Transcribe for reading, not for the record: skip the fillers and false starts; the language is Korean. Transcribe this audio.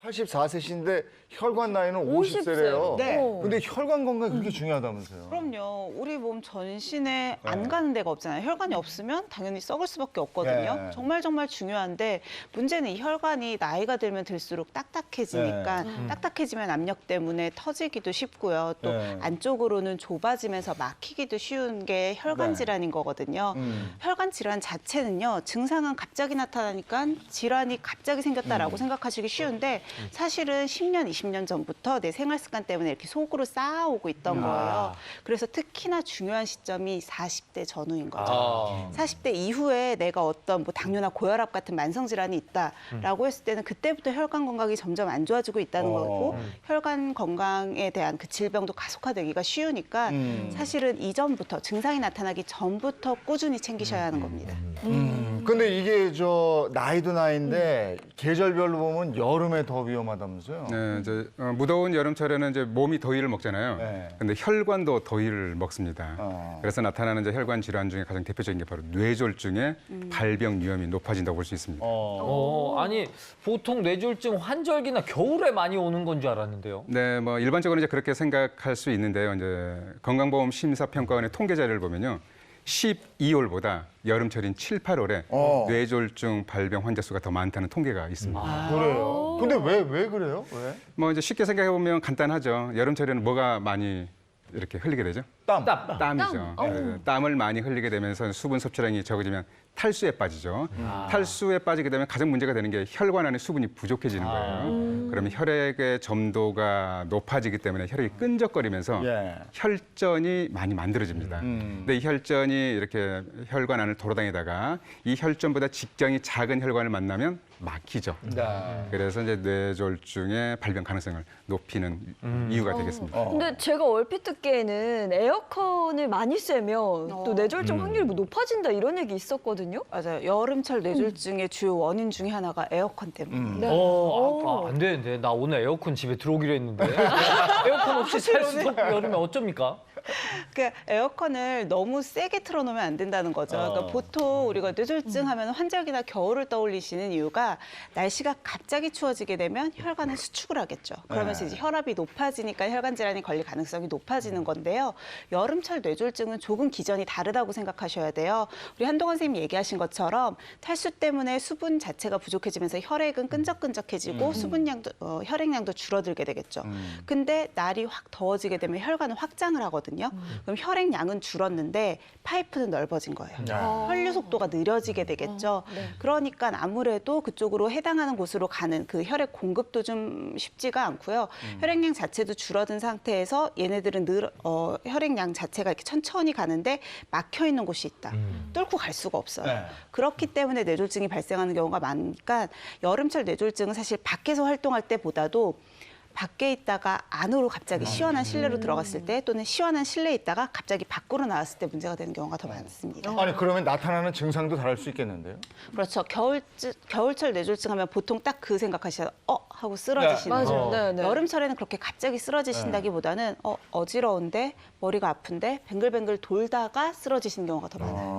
84세신데 혈관 나이는 50세래요. 네. 근데 혈관 건강이 그렇게 중요하다면서요. 그럼요. 우리 몸 전신에 안 가는 데가 없잖아요. 혈관이 없으면 당연히 썩을 수밖에 없거든요. 네. 정말 중요한데 문제는 이 혈관이 나이가 들면 들수록 딱딱해지니까 딱딱해지면 압력 때문에 터지기도 쉽고요. 또 네. 안쪽으로는 좁아지면서 막히기도 쉬운 게 혈관 네. 질환인 거거든요. 혈관 질환 자체는요. 증상은 갑자기 나타나니까 질환이 갑자기 생겼다라고 생각하시기 쉬운데 사실은 10년, 20년 전부터 내 생활 습관 때문에 이렇게 속으로 쌓아오고 있던 거예요. 그래서 특히나 중요한 시점이 40대 전후인 거죠. 40대 이후에 내가 어떤 뭐 당뇨나 고혈압 같은 만성 질환이 있다라고 했을 때는 그때부터 혈관 건강이 점점 안 좋아지고 있다는 거고 혈관 건강에 대한 그 질병도 가속화되기가 쉬우니까 사실은 이전부터 증상이 나타나기 전부터 꾸준히 챙기셔야 하는 겁니다. 근데 이게 저 나이도 나이인데 계절별로 보면 여름에 더 위험하다면서요? 네, 이제 무더운 여름철에는 이제 몸이 더위를 먹잖아요. 네. 근데 혈관도 더위를 먹습니다. 어. 그래서 나타나는 이제 혈관 질환 중에 가장 대표적인 게 바로 뇌졸중의 발병 위험이 높아진다고 볼 수 있습니다. 아니 보통 뇌졸중 환절기나 겨울에 많이 오는 건 줄 알았는데요. 네, 뭐 일반적으로 이제 그렇게 생각할 수 있는데요. 이제 건강보험 심사평가원의 통계 자료를 보면요. 12월보다 여름철인 7, 8월에 뇌졸중 발병 환자 수가 더 많다는 통계가 있습니다. 그래요? 근데 왜 그래요? 왜? 뭐 이제 쉽게 생각해 보면 간단하죠. 여름철에는 뭐가 많이 이렇게 흘리게 되죠? 땀. 땀이죠. 네, 땀을 많이 흘리게 되면서 수분 섭취량이 적어지면 탈수에 빠지죠. 탈수에 빠지게 되면 가장 문제가 되는 게 혈관 안에 수분이 부족해지는 거예요. 그러면 혈액의 점도가 높아지기 때문에 혈액이 끈적거리면서 예. 혈전이 많이 만들어집니다. 근데 이 혈전이 이렇게 혈관 안을 돌아다니다가 이 혈전보다 직경이 작은 혈관을 만나면 막히죠. 그래서 이제 뇌졸중의 발병 가능성을 높이는 이유가 되겠습니다. 근데 제가 얼핏 듣기에는 에어컨을 많이 sve면 또 뇌졸중 확률이 뭐 높아진다 이런 얘기 있었거든요. 맞아요. 여름철 뇌졸중의 주요 원인 중에 하나가 에어컨 때문에. 네. 안 되는데 나 오늘 에어컨 집에 들어오기로 했는데 에어컨 없이 살 수도 없고 여름에 어쩝니까? 그 에어컨을 너무 세게 틀어놓으면 안 된다는 거죠. 그러니까 보통 우리가 뇌졸중 하면 환절기나 겨울을 떠올리시는 이유가 날씨가 갑자기 추워지게 되면 혈관은 수축을 하겠죠. 그러면서 이제 혈압이 높아지니까 혈관 질환이 걸릴 가능성이 높아지는 건데요. 여름철 뇌졸중은 조금 기전이 다르다고 생각하셔야 돼요. 우리 한동안 선생님 얘기하신 것처럼 탈수 때문에 수분 자체가 부족해지면서 혈액은 끈적끈적해지고 수분량도 혈액량도 줄어들게 되겠죠. 근데 날이 확 더워지게 되면 혈관은 확장을 하거든요. 그럼 혈액량은 줄었는데 파이프는 넓어진 거예요. 혈류 속도가 느려지게 되겠죠. 그러니까 아무래도 그쪽으로 해당하는 곳으로 가는 그 혈액 공급도 좀 쉽지가 않고요. 혈액량 자체도 줄어든 상태에서 얘네들은 혈액량 자체가 이렇게 천천히 가는데 막혀 있는 곳이 있다. 뚫고 갈 수가 없어요. 그렇기 때문에 뇌졸중이 발생하는 경우가 많으니까 여름철 뇌졸중은 사실 밖에서 활동할 때보다도 밖에 있다가 안으로 갑자기 시원한 실내로 들어갔을 때 또는 시원한 실내에 있다가 갑자기 밖으로 나왔을 때 문제가 되는 경우가 더 많습니다. 아니 그러면 나타나는 증상도 다를 수 있겠는데요? 그렇죠. 겨울철 뇌졸중 하면 보통 딱 그 생각하시죠. 하고 쓰러지시는 거죠. 맞아요. 네. 여름철에는 그렇게 갑자기 쓰러지신다기보다는 어지러운데 머리가 아픈데 뱅글뱅글 돌다가 쓰러지시는 경우가 더 많아요.